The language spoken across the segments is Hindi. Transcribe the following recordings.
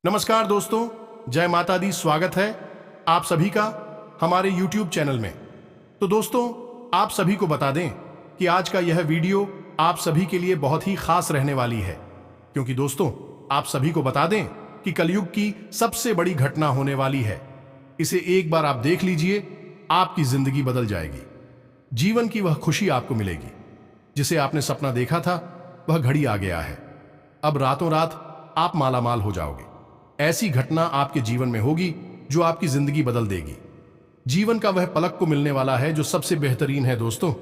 नमस्कार दोस्तों, जय माता दी। स्वागत है आप सभी का हमारे YouTube चैनल में। तो दोस्तों, आप सभी को बता दें कि आज का यह वीडियो आप सभी के लिए बहुत ही खास रहने वाली है, क्योंकि दोस्तों आप सभी को बता दें कि कलयुग की सबसे बड़ी घटना होने वाली है। इसे एक बार आप देख लीजिए, आपकी जिंदगी बदल जाएगी। जीवन की वह खुशी आपको मिलेगी जिसे आपने सपना देखा था, वह घड़ी आ गया है। अब रातों रात आप मालामाल हो जाओगे। ऐसी घटना आपके जीवन में होगी जो आपकी जिंदगी बदल देगी। जीवन का वह पलक को मिलने वाला है जो सबसे बेहतरीन है। दोस्तों,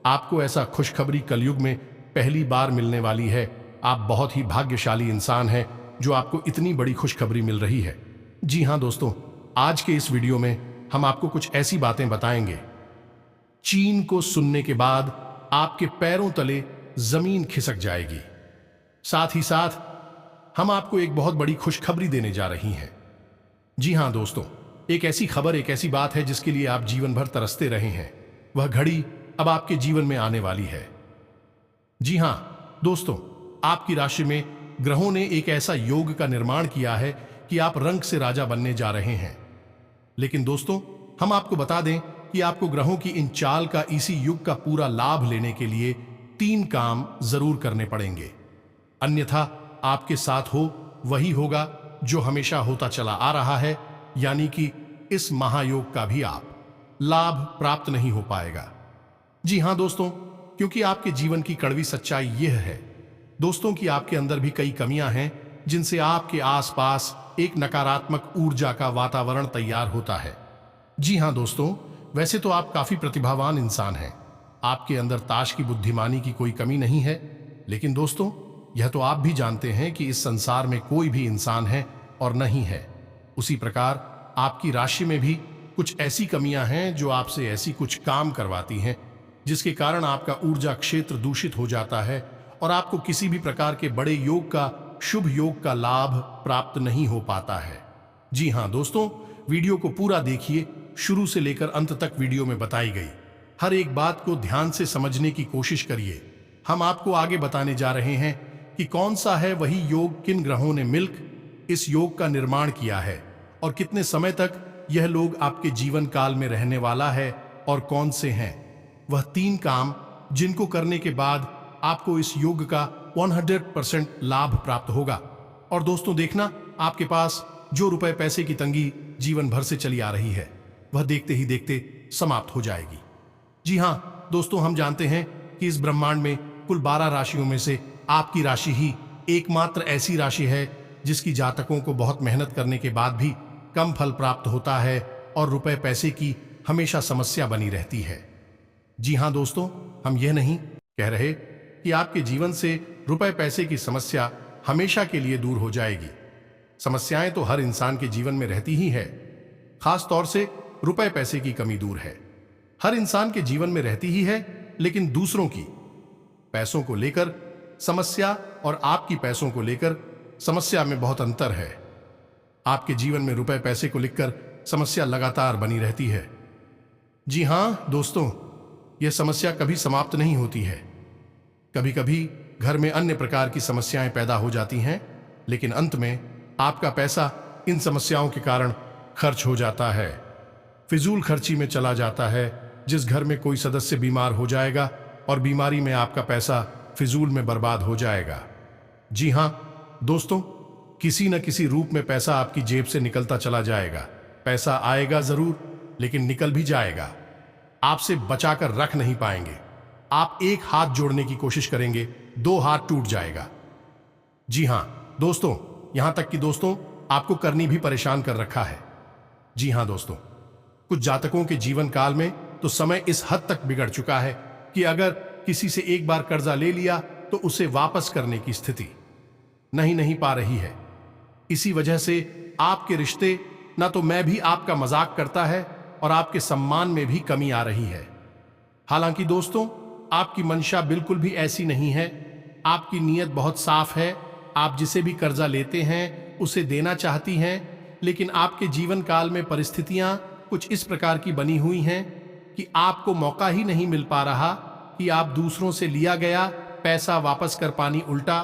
आपको ऐसा खुशखबरी कलयुग में पहली बार मिलने वाली है। आप बहुत ही भाग्यशाली इंसान हैं जो आपको इतनी बड़ी खुशखबरी मिल रही है। जी हां दोस्तों, आज के इस वीडियो में हम आपको कुछ ऐसी बातें बताएंगे, चीन को सुनने के बाद आपके पैरों तले जमीन खिसक जाएगी। साथ ही साथ हम आपको एक बहुत बड़ी खुशखबरी देने जा रही हैं। जी हां दोस्तों, एक ऐसी खबर, एक ऐसी बात है जिसके लिए आप जीवन भर तरसते रहे हैं। वह घड़ी अब आपके जीवन में आने वाली है। जी हां दोस्तों, आपकी राशि में ग्रहों ने एक ऐसा योग का निर्माण किया है कि आप रंग से राजा बनने जा रहे हैं। लेकिन दोस्तों, हम आपको बता दें कि आपको ग्रहों की इन चाल का, इसी युग का पूरा लाभ लेने के लिए 3 काम जरूर करने पड़ेंगे। अन्यथा आपके साथ हो वही होगा जो हमेशा होता चला आ रहा है, यानी कि इस महायोग का भी आप लाभ प्राप्त नहीं हो पाएगा। जी हां दोस्तों, क्योंकि आपके जीवन की कड़वी सच्चाई यह है दोस्तों कि आपके अंदर भी कई कमियां हैं जिनसे आपके आसपास एक नकारात्मक ऊर्जा का वातावरण तैयार होता है। जी हां दोस्तों, वैसे तो आप काफी प्रतिभावान इंसान हैं। आपके अंदर ताश की बुद्धिमानी की कोई कमी नहीं है, लेकिन दोस्तों यह तो आप भी जानते हैं कि इस संसार में कोई भी इंसान है और नहीं है। उसी प्रकार आपकी राशि में भी कुछ ऐसी कमियां हैं जो आपसे ऐसी कुछ काम करवाती हैं जिसके कारण आपका ऊर्जा क्षेत्र दूषित हो जाता है और आपको किसी भी प्रकार के बड़े योग का, शुभ योग का लाभ प्राप्त नहीं हो पाता है। जी हां दोस्तों, वीडियो को पूरा देखिए, शुरू से लेकर अंत तक वीडियो में बताई गई हर एक बात को ध्यान से समझने की कोशिश करिए। हम आपको आगे बताने जा रहे हैं कि कौन सा है वही योग, किन ग्रहों ने मिलकर इस योग का निर्माण किया है और कितने समय तक यह लोग आपके जीवन काल में रहने वाला है और कौन से हैं वह 3 काम जिनको करने के बाद आपको इस योग का 100% लाभ प्राप्त होगा। और दोस्तों देखना, आपके पास जो रुपए पैसे की तंगी जीवन भर से चली आ रही है वह देखते ही देखते समाप्त हो जाएगी। जी हां दोस्तों, हम जानते हैं कि इस ब्रह्मांड में कुल 12 राशियों में से आपकी राशि ही एकमात्र ऐसी राशि है जिसकी जातकों को बहुत मेहनत करने के बाद भी कम फल प्राप्त होता है और रुपए पैसे की हमेशा समस्या बनी रहती है। जी हां दोस्तों, हम यह नहीं कह रहे कि आपके जीवन से रुपए पैसे की समस्या हमेशा के लिए दूर हो जाएगी। समस्याएं तो हर इंसान के जीवन में रहती ही है, खास तौर से रुपए पैसे की कमी दूर है। हर इंसान के जीवन में रहती ही है, लेकिन दूसरों की पैसों को लेकर समस्या और आपकी पैसों को लेकर समस्या में बहुत अंतर है। आपके जीवन में रुपए पैसे को लेकर समस्या लगातार बनी रहती है। जी हां दोस्तों, यह समस्या कभी समाप्त नहीं होती है। कभी कभी घर में अन्य प्रकार की समस्याएं पैदा हो जाती हैं, लेकिन अंत में आपका पैसा इन समस्याओं के कारण खर्च हो जाता है, फिजूल खर्ची में चला जाता है। जिस घर में कोई सदस्य बीमार हो जाएगा और बीमारी में आपका पैसा फिजूल में बर्बाद हो जाएगा। जी हां दोस्तों, किसी न किसी रूप में पैसा आपकी जेब से निकलता चला जाएगा। पैसा आएगा जरूर, लेकिन निकल भी जाएगा। आपसे बचाकर रख नहीं पाएंगे। आप एक हाथ जोड़ने की कोशिश करेंगे, 2 हाथ टूट जाएगा। जी हां दोस्तों, यहां तक कि दोस्तों आपको करनी भी परेशान कर रखा है। जी हां दोस्तों, कुछ जातकों के जीवन काल में तो समय इस हद तक बिगड़ चुका है कि अगर किसी से एक बार कर्जा ले लिया तो उसे वापस करने की स्थिति नहीं पा रही है। इसी वजह से आपके रिश्ते, ना तो मैं भी आपका मजाक करता है और आपके सम्मान में भी कमी आ रही है। हालांकि दोस्तों आपकी मंशा बिल्कुल भी ऐसी नहीं है। आपकी नीयत बहुत साफ है। आप जिसे भी कर्जा लेते हैं उसे देना चाहती हैं, लेकिन आपके जीवन काल में परिस्थितियां कुछ इस प्रकार की बनी हुई हैं कि आपको मौका ही नहीं मिल पा रहा कि आप दूसरों से लिया गया पैसा वापस कर पानी। उल्टा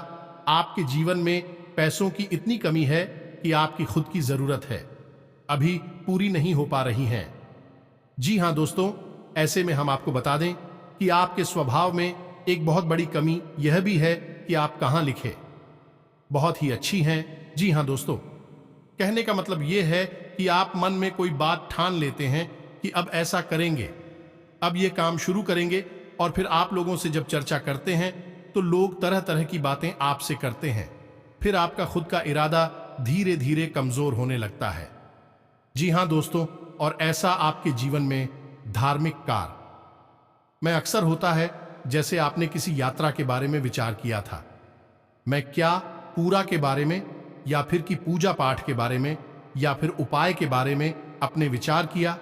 आपके जीवन में पैसों की इतनी कमी है कि आपकी खुद की जरूरत है, अभी पूरी नहीं हो पा रही हैं। जी हां दोस्तों, ऐसे में हम आपको बता दें कि आपके स्वभाव में एक बहुत बड़ी कमी यह भी है कि आप कहां लिखे बहुत ही अच्छी हैं। जी हां दोस्तों, कहने का मतलब यह है कि आप मन में कोई बात ठान लेते हैं कि अब ऐसा करेंगे, अब ये काम शुरू करेंगे, और फिर आप लोगों से जब चर्चा करते हैं तो लोग तरह तरह की बातें आपसे करते हैं, फिर आपका खुद का इरादा धीरे धीरे कमजोर होने लगता है। जी हां दोस्तों, और ऐसा आपके जीवन में धार्मिक कार्य में अक्सर होता है। जैसे आपने किसी यात्रा के बारे में विचार किया था, मैं क्या पूरा के बारे में, या फिर कि पूजा पाठ के बारे में, या फिर उपाय के बारे में अपने विचार किया,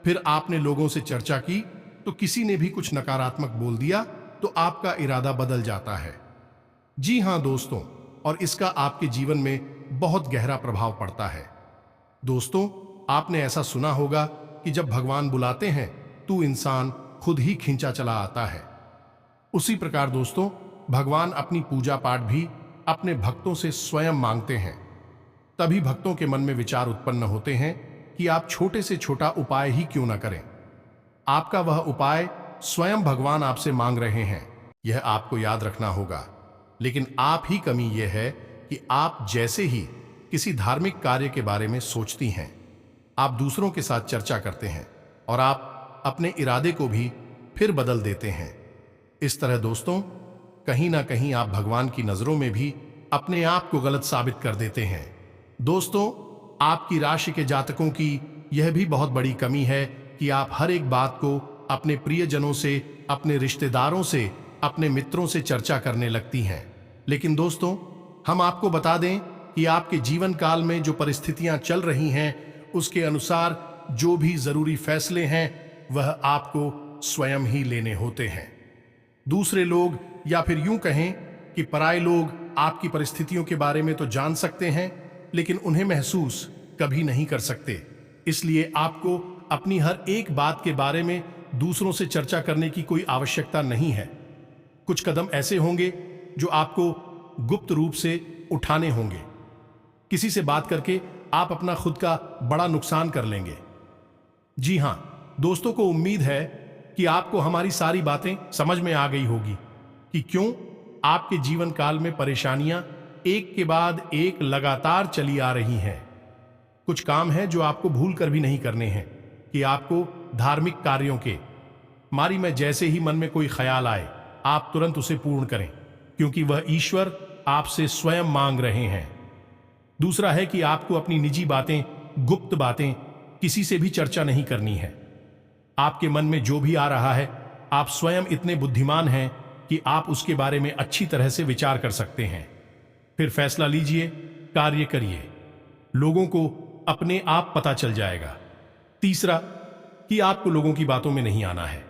फिर आपने लोगों से चर्चा की तो किसी ने भी कुछ नकारात्मक बोल दिया तो आपका इरादा बदल जाता है। जी हां दोस्तों, और इसका आपके जीवन में बहुत गहरा प्रभाव पड़ता है। दोस्तों, आपने ऐसा सुना होगा कि जब भगवान बुलाते हैं तो इंसान खुद ही खींचा चला आता है। उसी प्रकार दोस्तों, भगवान अपनी पूजा पाठ भी अपने भक्तों से स्वयं मांगते हैं। तभी भक्तों के मन में विचार उत्पन्न होते हैं कि आप छोटे से छोटा उपाय ही क्यों ना करें। आपका वह उपाय स्वयं भगवान आपसे मांग रहे हैं, यह आपको याद रखना होगा। लेकिन आप ही कमी यह है कि आप जैसे ही किसी धार्मिक कार्य के बारे में सोचती हैं, आप दूसरों के साथ चर्चा करते हैं और आप अपने इरादे को भी फिर बदल देते हैं। इस तरह दोस्तों, कहीं ना कहीं आप भगवान की नजरों में भी अपने आप को गलत साबित कर देते हैं। दोस्तों, आपकी राशि के जातकों की यह भी बहुत बड़ी कमी है कि आप हर एक बात को अपने प्रियजनों से, अपने रिश्तेदारों से, अपने मित्रों से चर्चा करने लगती हैं। लेकिन दोस्तों, हम आपको बता दें कि आपके जीवन काल में जो परिस्थितियां चल रही हैं, उसके अनुसार जो भी जरूरी फैसले हैं वह आपको स्वयं ही लेने होते हैं। दूसरे लोग, या फिर यूं कहें कि पराये लोग, आपकी परिस्थितियों के बारे में तो जान सकते हैं, लेकिन उन्हें महसूस कभी नहीं कर सकते। इसलिए आपको अपनी हर एक बात के बारे में दूसरों से चर्चा करने की कोई आवश्यकता नहीं है। कुछ कदम ऐसे होंगे जो आपको गुप्त रूप से उठाने होंगे। किसी से बात करके आप अपना खुद का बड़ा नुकसान कर लेंगे। जी हां दोस्तों, को उम्मीद है कि आपको हमारी सारी बातें समझ में आ गई होगी कि क्यों आपके जीवन काल में परेशानियां एक के बाद एक लगातार चली आ रही हैं। कुछ काम है जो आपको भूल कर भी नहीं करने हैं कि आपको धार्मिक कार्यों के मारी में जैसे ही मन में कोई ख्याल आए, आप तुरंत उसे पूर्ण करें, क्योंकि वह ईश्वर आपसे स्वयं मांग रहे हैं। दूसरा है कि आपको अपनी निजी बातें, गुप्त बातें किसी से भी चर्चा नहीं करनी है। आपके मन में जो भी आ रहा है, आप स्वयं इतने बुद्धिमान हैं कि आप उसके बारे में अच्छी तरह से विचार कर सकते हैं। फिर फैसला लीजिए, कार्य करिए, लोगों को अपने आप पता चल जाएगा। तीसरा कि आपको लोगों की बातों में नहीं आना है।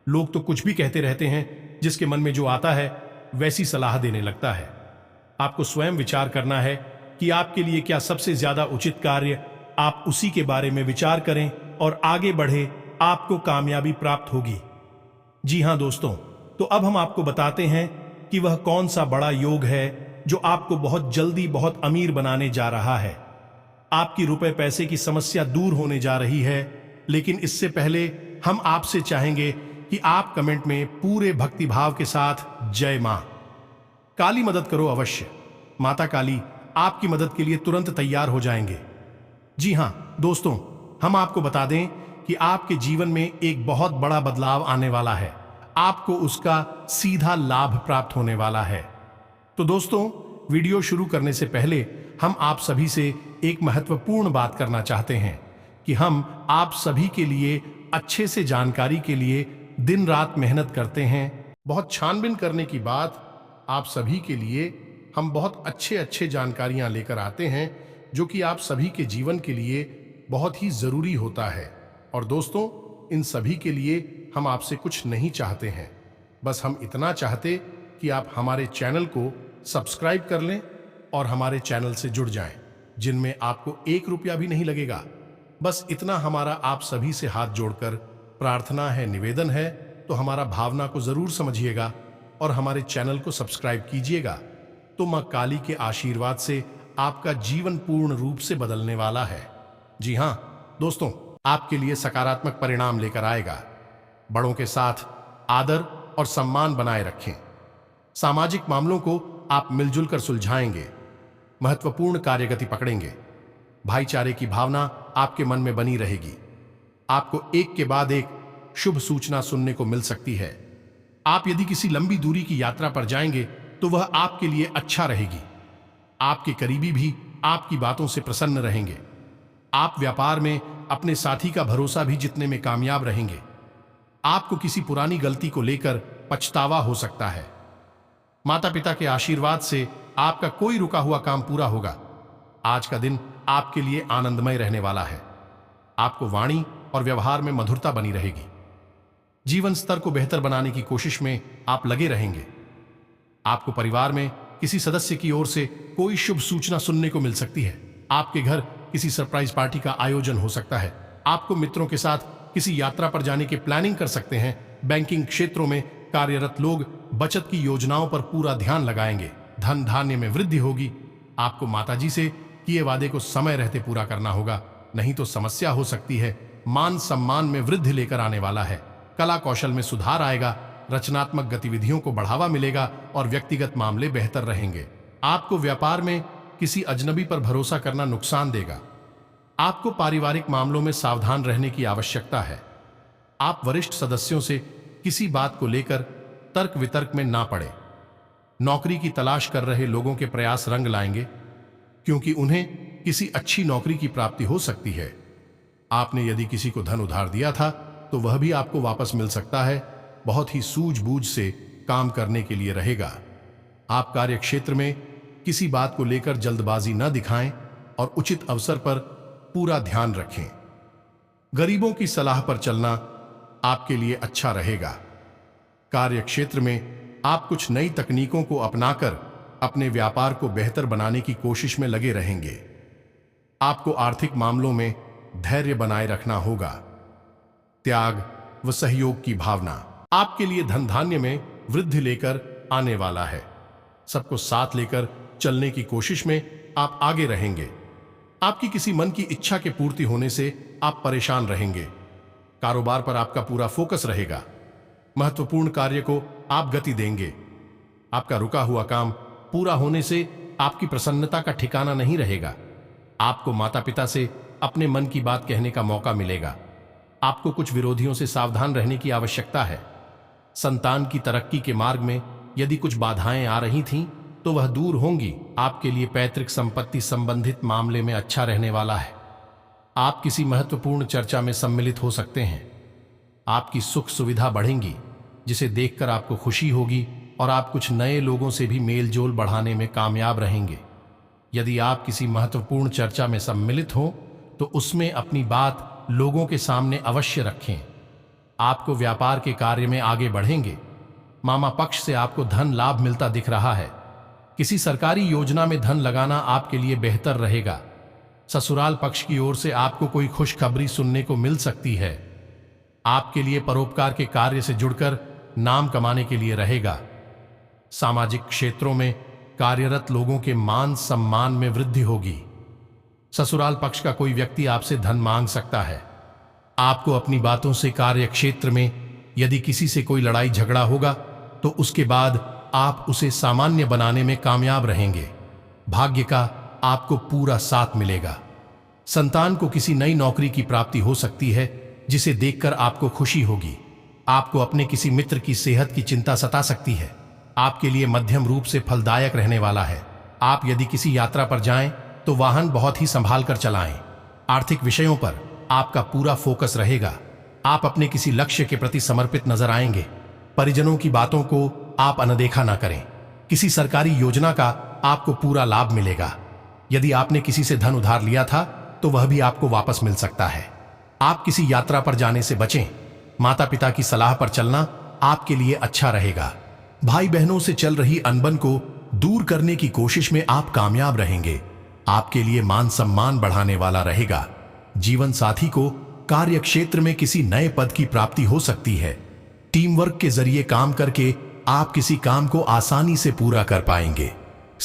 लोग तो कुछ भी कहते रहते हैं, जिसके मन में जो आता है वैसी सलाह देने लगता है। आपको स्वयं विचार करना है कि आपके लिए क्या सबसे ज्यादा उचित कार्य, आप उसी के बारे में विचार करें और आगे बढ़े, आपको कामयाबी प्राप्त होगी। जी हां दोस्तों, तो अब हम आपको बताते हैं कि वह कौन सा बड़ा योग है जो आपको बहुत जल्दी बहुत अमीर बनाने जा रहा है। आपकी रुपए पैसे की समस्या दूर होने जा रही है। लेकिन इससे पहले हम आपसे चाहेंगे कि आप कमेंट में पूरे भक्तिभाव के साथ जय मां काली मदद करो अवश्य। माता काली आपकी मदद के लिए तुरंत तैयार हो जाएंगे। जी हां दोस्तों, हम आपको बता दें कि आपके जीवन में एक बहुत बड़ा बदलाव आने वाला है। आपको उसका सीधा लाभ प्राप्त होने वाला है। तो दोस्तों, वीडियो शुरू करने से पहले हम आप सभी से एक महत्वपूर्ण बात करना चाहते हैं कि हम आप सभी के लिए अच्छे से जानकारी के लिए दिन रात मेहनत करते हैं। बहुत छानबीन करने की बात आप सभी के लिए हम बहुत अच्छे जानकारियां लेकर आते हैं, जो कि आप सभी के जीवन के लिए बहुत ही जरूरी होता है। और दोस्तों, इन सभी के लिए हम आपसे कुछ नहीं चाहते हैं, बस हम इतना चाहते कि आप हमारे चैनल को सब्सक्राइब कर लें और हमारे चैनल से जुड़ जाएं, जिनमें आपको 1 रुपया भी नहीं लगेगा। बस इतना हमारा आप सभी से हाथ जोड़कर प्रार्थना है, निवेदन है। तो हमारा भावना को जरूर समझिएगा और हमारे चैनल को सब्सक्राइब कीजिएगा। तो मां काली के आशीर्वाद से आपका जीवन पूर्ण रूप से बदलने वाला है। जी हां दोस्तों, आपके लिए सकारात्मक परिणाम लेकर आएगा। बड़ों के साथ आदर और सम्मान बनाए रखें। सामाजिक मामलों को आप मिलजुल कर सुलझाएंगे। महत्वपूर्ण कार्यगति पकड़ेंगे। भाईचारे की भावना आपके मन में बनी रहेगी। आपको एक के बाद एक शुभ सूचना सुनने को मिल सकती है। आप यदि किसी लंबी दूरी की यात्रा पर जाएंगे तो वह आपके लिए अच्छा रहेगी। आपके करीबी भी आपकी बातों से प्रसन्न रहेंगे। आप व्यापार में अपने साथी का भरोसा भी जीतने में कामयाब रहेंगे। आपको किसी पुरानी गलती को लेकर पछतावा हो सकता है। माता पिता के आशीर्वाद से आपका कोई रुका हुआ काम पूरा होगा। आज का दिन आपके लिए आनंदमय रहने वाला है। आपको वाणी और व्यवहार में मधुरता बनी रहेगी। जीवन स्तर को बेहतर बनाने की कोशिश में आप लगे रहेंगे। आपको परिवार में किसी सदस्य की ओर से कोई शुभ सूचना सुनने को मिल सकती है। आपके घर किसी सरप्राइज पार्टी का आयोजन हो सकता है। आपको मित्रों के साथ किसी यात्रा पर जाने की प्लानिंग कर सकते हैं। बैंकिंग क्षेत्रों में कार्यरत लोग बचत की योजनाओं पर पूरा ध्यान लगाएंगे। धन धान्य में वृद्धि होगी। आपको माताजी से किए वादे को समय रहते पूरा करना होगा, नहीं तो समस्या हो सकती है। मान सम्मान में वृद्धि लेकर आने वाला है। कला कौशल में सुधार आएगा। रचनात्मक गतिविधियों को बढ़ावा मिलेगा और व्यक्तिगत मामले बेहतर रहेंगे। आपको व्यापार में किसी अजनबी पर भरोसा करना नुकसान देगा। आपको पारिवारिक मामलों में सावधान रहने की आवश्यकता है। आप वरिष्ठ सदस्यों से किसी बात को लेकर तर्क वितर्क में ना पड़े। नौकरी की तलाश कर रहे लोगों के प्रयास रंग लाएंगे, क्योंकि उन्हें किसी अच्छी नौकरी की प्राप्ति हो सकती है। आपने यदि किसी को धन उधार दिया था तो वह भी आपको वापस मिल सकता है। बहुत ही सूझबूझ से काम करने के लिए रहेगा। आप कार्य क्षेत्र में किसी बात को लेकर जल्दबाजी न दिखाएं और उचित अवसर पर पूरा ध्यान रखें। गरीबों की सलाह पर चलना आपके लिए अच्छा रहेगा। कार्य क्षेत्र में आप कुछ नई तकनीकों को अपनाकर अपने व्यापार को बेहतर बनाने की कोशिश में लगे रहेंगे। आपको आर्थिक मामलों में धैर्य बनाए रखना होगा। त्याग व सहयोग की भावना आपके लिए धन धान्य में वृद्धि लेकर आने वाला है। सबको साथ लेकर चलने की कोशिश में आप आगे रहेंगे। आपकी किसी मन की इच्छा के पूर्ति होने से आप परेशान रहेंगे। कारोबार पर आपका पूरा फोकस रहेगा। महत्वपूर्ण कार्य को आप गति देंगे। आपका रुका हुआ काम पूरा होने से आपकी प्रसन्नता का ठिकाना नहीं रहेगा। आपको माता पिता से अपने मन की बात कहने का मौका मिलेगा। आपको कुछ विरोधियों से सावधान रहने की आवश्यकता है। संतान की तरक्की के मार्ग में यदि कुछ बाधाएं आ रही थीं तो वह दूर होंगी। आपके लिए पैतृक संपत्ति संबंधित मामले में अच्छा रहने वाला है। आप किसी महत्वपूर्ण चर्चा में सम्मिलित हो सकते हैं। आपकी सुख सुविधा बढ़ेंगी, जिसे देखकर आपको खुशी होगी और आप कुछ नए लोगों से भी मेल जोल बढ़ाने में कामयाब रहेंगे। यदि आप किसी महत्वपूर्ण चर्चा में सम्मिलित हो तो उसमें अपनी बात लोगों के सामने अवश्य रखें। आपको व्यापार के कार्य में आगे बढ़ेंगे। मामा पक्ष से आपको धन लाभ मिलता दिख रहा है। किसी सरकारी योजना में धन लगाना आपके लिए बेहतर रहेगा। ससुराल पक्ष की ओर से आपको कोई खुशखबरी सुनने को मिल सकती है। आपके लिए परोपकार के कार्य से जुड़कर नाम कमाने के लिए रहेगा। सामाजिक क्षेत्रों में कार्यरत लोगों के मान सम्मान में वृद्धि होगी। ससुराल पक्ष का कोई व्यक्ति आपसे धन मांग सकता है। आपको अपनी बातों से कार्य क्षेत्र में यदि किसी से कोई लड़ाई झगड़ा होगा तो उसके बाद आप उसे सामान्य बनाने में कामयाब रहेंगे। भाग्य का आपको पूरा साथ मिलेगा। संतान को किसी नई नौकरी की प्राप्ति हो सकती है, जिसे देखकर आपको खुशी होगी। आपको अपने किसी मित्र की सेहत की चिंता सता सकती है। आपके लिए मध्यम रूप से फलदायक रहने वाला है। आप यदि किसी यात्रा पर जाएं तो वाहन बहुत ही संभाल कर चलाएं। आर्थिक विषयों पर आपका पूरा फोकस रहेगा। आप अपने किसी लक्ष्य के प्रति समर्पित नजर आएंगे। परिजनों की बातों को आप अनदेखा ना करें। किसी सरकारी योजना का आपको पूरा लाभ मिलेगा। यदि आपने किसी से धन उधार लिया था तो वह भी आपको वापस मिल सकता है। आप किसी यात्रा पर जाने से बचें। माता पिता की सलाह पर चलना आपके लिए अच्छा रहेगा। भाई बहनों से चल रही अनबन को दूर करने की कोशिश में आप कामयाब रहेंगे। आपके लिए मान सम्मान बढ़ाने वाला रहेगा। जीवन साथी को कार्य क्षेत्र में किसी नए पद की प्राप्ति हो सकती है। टीम वर्क के जरिए काम करके आप किसी काम को आसानी से पूरा कर पाएंगे।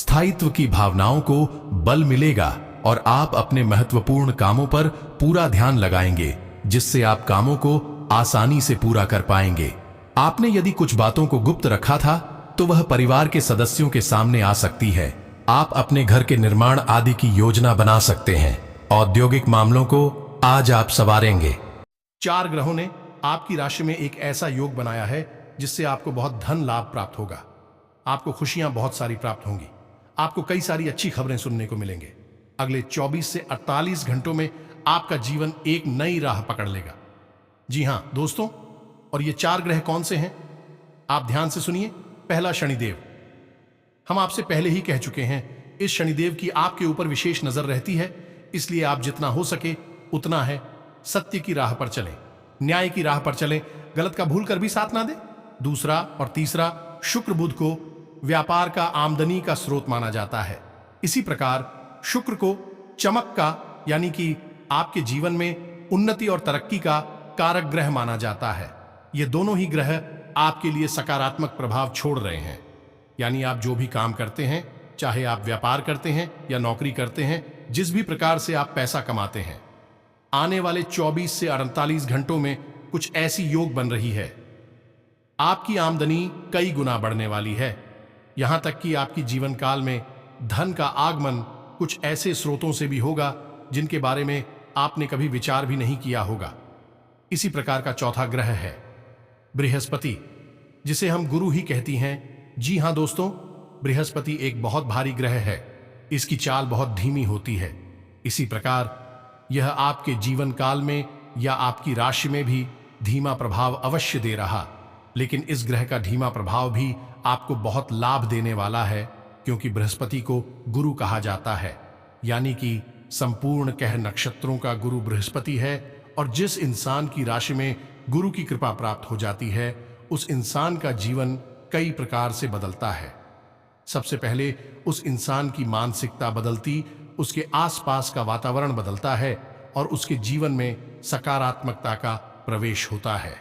स्थायित्व की भावनाओं को बल मिलेगा और आप अपने महत्वपूर्ण कामों पर पूरा ध्यान लगाएंगे, जिससे आप कामों को आसानी से पूरा कर पाएंगे। आपने यदि कुछ बातों को गुप्त रखा था तो वह परिवार के सदस्यों के सामने आ सकती है। आप अपने घर के निर्माण आदि की योजना बना सकते हैं। औद्योगिक मामलों को आज आप संवारेंगे। 4 ग्रहों ने आपकी राशि में एक ऐसा योग बनाया है जिससे आपको बहुत धन लाभ प्राप्त होगा। आपको खुशियां बहुत सारी प्राप्त होंगी। आपको कई सारी अच्छी खबरें सुनने को मिलेंगे। अगले 24 से 48 घंटों में आपका जीवन एक नई राह पकड़ लेगा। जी हां दोस्तों, और ये 4 ग्रह कौन से हैं? आप ध्यान से सुनिए। पहला, शनिदेव। हम आपसे पहले ही कह चुके हैं, इस शनिदेव की आपके ऊपर विशेष नजर रहती है, इसलिए आप जितना हो सके उतना है सत्य की राह पर चलें, न्याय की राह पर चलें, गलत का भूल कर भी साथ ना दें। दूसरा और तीसरा, शुक्र बुध को व्यापार का, आमदनी का स्रोत माना जाता है। इसी प्रकार शुक्र को चमक का, यानी कि आपके जीवन में उन्नति और तरक्की का कारक ग्रह माना जाता है। ये दोनों ही ग्रह आपके लिए सकारात्मक प्रभाव छोड़ रहे हैं। यानी आप जो भी काम करते हैं, चाहे आप व्यापार करते हैं या नौकरी करते हैं, जिस भी प्रकार से आप पैसा कमाते हैं, आने वाले 24 से 48 घंटों में कुछ ऐसी योग बन रही है, आपकी आमदनी कई गुना बढ़ने वाली है। यहां तक कि आपकी जीवन काल में धन का आगमन कुछ ऐसे स्रोतों से भी होगा जिनके बारे में आपने कभी विचार भी नहीं किया होगा। इसी प्रकार का चौथा ग्रह है बृहस्पति, जिसे हम गुरु ही कहती हैं। जी हां दोस्तों, बृहस्पति एक बहुत भारी ग्रह है। इसकी चाल बहुत धीमी होती है। इसी प्रकार यह आपके जीवन काल में या आपकी राशि में भी धीमा प्रभाव अवश्य दे रहा, लेकिन इस ग्रह का धीमा प्रभाव भी आपको बहुत लाभ देने वाला है, क्योंकि बृहस्पति को गुरु कहा जाता है, यानी कि संपूर्ण कह नक्षत्रों का गुरु बृहस्पति है। और जिस इंसान की राशि में गुरु की कृपा प्राप्त हो जाती है, उस इंसान का जीवन कई प्रकार से बदलता है। सबसे पहले उस इंसान की मानसिकता बदलती, उसके आसपास का वातावरण बदलता है और उसके जीवन में सकारात्मकता का प्रवेश होता है।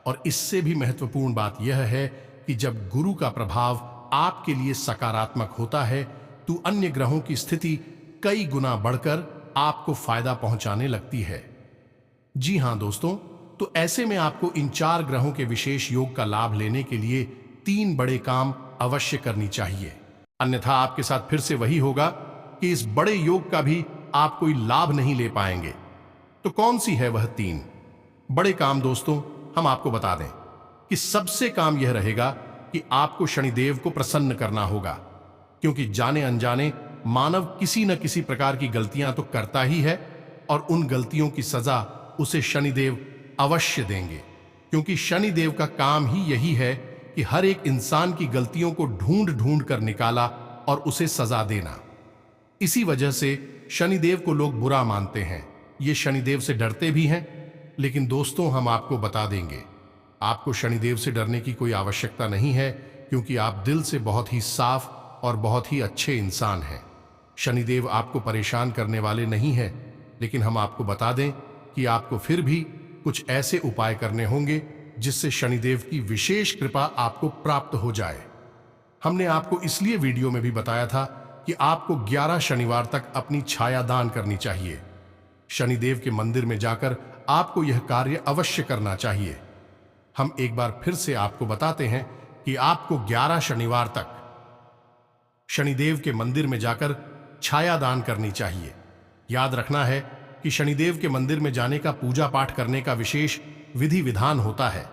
और इससे भी महत्वपूर्ण बात यह है कि जब गुरु का प्रभाव आपके लिए सकारात्मक होता है तो अन्य ग्रहों की स्थिति कई गुना बढ़कर आपको फायदा पहुंचाने लगती है। जी हां दोस्तों, तो ऐसे में आपको इन 4 ग्रहों के विशेष योग का लाभ लेने के लिए 3 बड़े काम अवश्य करनी चाहिए, अन्यथा आपके साथ फिर से वही होगा कि इस बड़े योग का भी आप कोई लाभ नहीं ले पाएंगे। तो कौन सी है वह 3 बड़े काम? दोस्तों, हम आपको बता दें कि सबसे काम यह रहेगा कि आपको शनिदेव को प्रसन्न करना होगा, क्योंकि जाने अनजाने मानव किसी न किसी प्रकार की गलतियां तो करता ही है और उन गलतियों की सजा उसे शनिदेव अवश्य देंगे, क्योंकि शनिदेव का काम ही यही है कि हर एक इंसान की गलतियों को ढूंढ ढूंढ कर निकाला और उसे सजा देना। इसी वजह से शनिदेव को लोग बुरा मानते हैं, ये शनिदेव से डरते भी हैं। लेकिन दोस्तों, हम आपको बता देंगे, आपको शनिदेव से डरने की कोई आवश्यकता नहीं है, क्योंकि आप दिल से बहुत ही साफ और बहुत ही अच्छे इंसान हैं। शनिदेव आपको परेशान करने वाले नहीं हैं, लेकिन हम आपको बता दें कि आपको फिर भी कुछ ऐसे उपाय करने होंगे जिससे शनिदेव की विशेष कृपा आपको प्राप्त हो जाए। हमने आपको इसलिए वीडियो में भी बताया था कि आपको 11 शनिवार तक अपनी छाया दान करनी चाहिए। शनिदेव के मंदिर में जाकर आपको यह कार्य अवश्य करना चाहिए। हम एक बार फिर से आपको बताते हैं कि आपको 11 शनिवार तक शनिदेव के मंदिर में जाकर छाया दान करनी चाहिए। याद रखना है कि शनिदेव के मंदिर में जाने का, पूजा पाठ करने का विशेष विधि विधान होता है।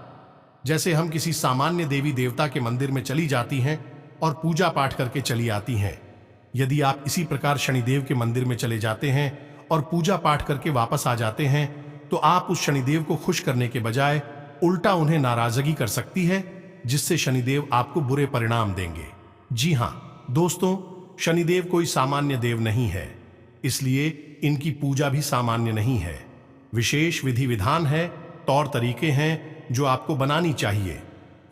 जैसे हम किसी सामान्य देवी देवता के मंदिर में चली जाती हैं और पूजा पाठ करके चली आती हैं, यदि आप इसी प्रकार शनिदेव के मंदिर में चले जाते हैं और पूजा पाठ करके वापस आ जाते हैं, तो आप उस शनिदेव को खुश करने के बजाय उल्टा उन्हें नाराजगी कर सकती है, जिससे शनिदेव आपको बुरे परिणाम देंगे। जी हां दोस्तों, शनिदेव कोई सामान्य देव नहीं है, इसलिए इनकी पूजा भी सामान्य नहीं है। विशेष विधि विधान है, तौर तरीके हैं जो आपको बनानी चाहिए।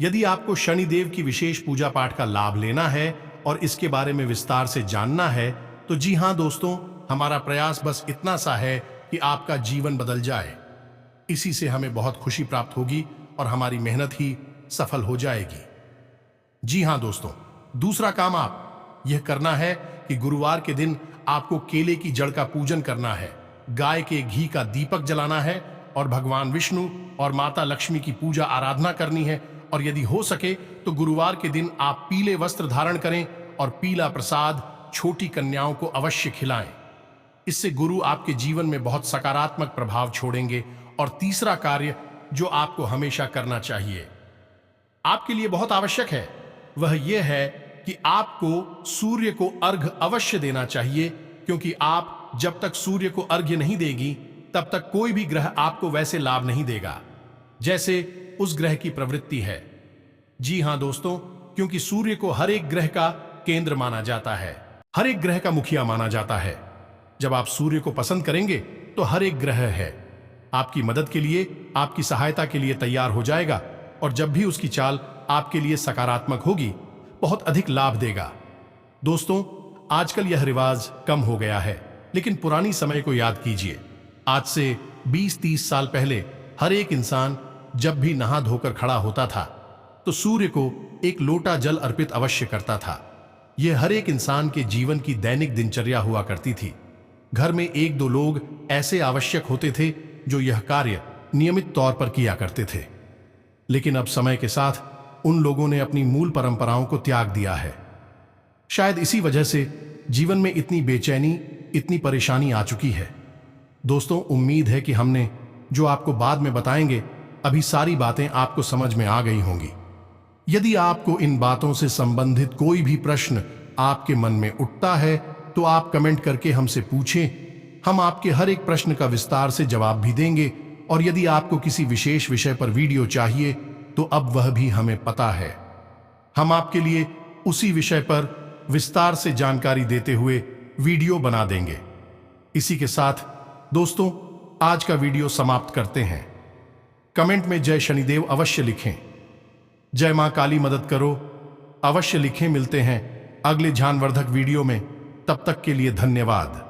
यदि आपको शनिदेव की विशेष पूजा पाठ का लाभ लेना है और इसके बारे में विस्तार से जानना है, तो जी हां दोस्तों, हमारा प्रयास बस इतना सा है कि आपका जीवन बदल जाए। इसी से हमें बहुत खुशी प्राप्त होगी और हमारी मेहनत ही सफल हो जाएगी। जी हां दोस्तों, दूसरा काम आप यह करना है कि गुरुवार के दिन आपको केले की जड़ का पूजन करना है, गाय के घी का दीपक जलाना है और भगवान विष्णु और माता लक्ष्मी की पूजा आराधना करनी है। और यदि हो सके तो गुरुवार के दिन आप पीले वस्त्र धारण करें और पीला प्रसाद छोटी कन्याओं को अवश्य खिलाएं। इससे गुरु आपके जीवन में बहुत सकारात्मक प्रभाव छोड़ेंगे। और तीसरा कार्य जो आपको हमेशा करना चाहिए, आपके लिए बहुत आवश्यक है, वह यह है कि आपको सूर्य को अर्घ्य अवश्य देना चाहिए, क्योंकि आप जब तक सूर्य को अर्घ्य नहीं देगी तब तक कोई भी ग्रह आपको वैसे लाभ नहीं देगा जैसे उस ग्रह की प्रवृत्ति है। जी हां दोस्तों, क्योंकि सूर्य को हर एक ग्रह का केंद्र माना जाता है, हर एक ग्रह का मुखिया माना जाता है। जब आप सूर्य को पसंद करेंगे तो हर एक ग्रह है आपकी मदद के लिए, आपकी सहायता के लिए तैयार हो जाएगा। और जब भी उसकी चाल आपके लिए सकारात्मक होगी, बहुत अधिक लाभ देगा। दोस्तों, आजकल यह रिवाज कम हो गया है, लेकिन पुरानी समय को याद कीजिए। आज से 20-30 साल पहले हर एक इंसान जब भी नहा धोकर खड़ा होता था तो सूर्य को एक लोटा जल अर्पित अवश्य करता था। यह हर एक इंसान के जीवन की दैनिक दिनचर्या हुआ करती थी। घर में 1-2 लोग ऐसे आवश्यक होते थे जो यह कार्य नियमित तौर पर किया करते थे, लेकिन अब समय के साथ उन लोगों ने अपनी मूल परंपराओं को त्याग दिया है। शायद इसी वजह से जीवन में इतनी बेचैनी, इतनी परेशानी आ चुकी है। दोस्तों, उम्मीद है कि हमने जो आपको बाद में बताएंगे, अभी सारी बातें आपको समझ में आ गई होंगी। यदि आपको इन बातों से संबंधित कोई भी प्रश्न आपके मन में उठता है तो आप कमेंट करके हमसे पूछें। हम आपके हर एक प्रश्न का विस्तार से जवाब भी देंगे। और यदि आपको किसी विशेष विषय पर वीडियो चाहिए तो अब वह भी हमें पता है। हम आपके लिए उसी विषय पर विस्तार से जानकारी देते हुए वीडियो बना देंगे। इसी के साथ दोस्तों, आज का वीडियो समाप्त करते हैं। कमेंट में जय शनिदेव अवश्य लिखें, जय मां काली मदद करो अवश्य लिखें। मिलते हैं अगले ज्ञानवर्धक वीडियो में, तब तक के लिए धन्यवाद।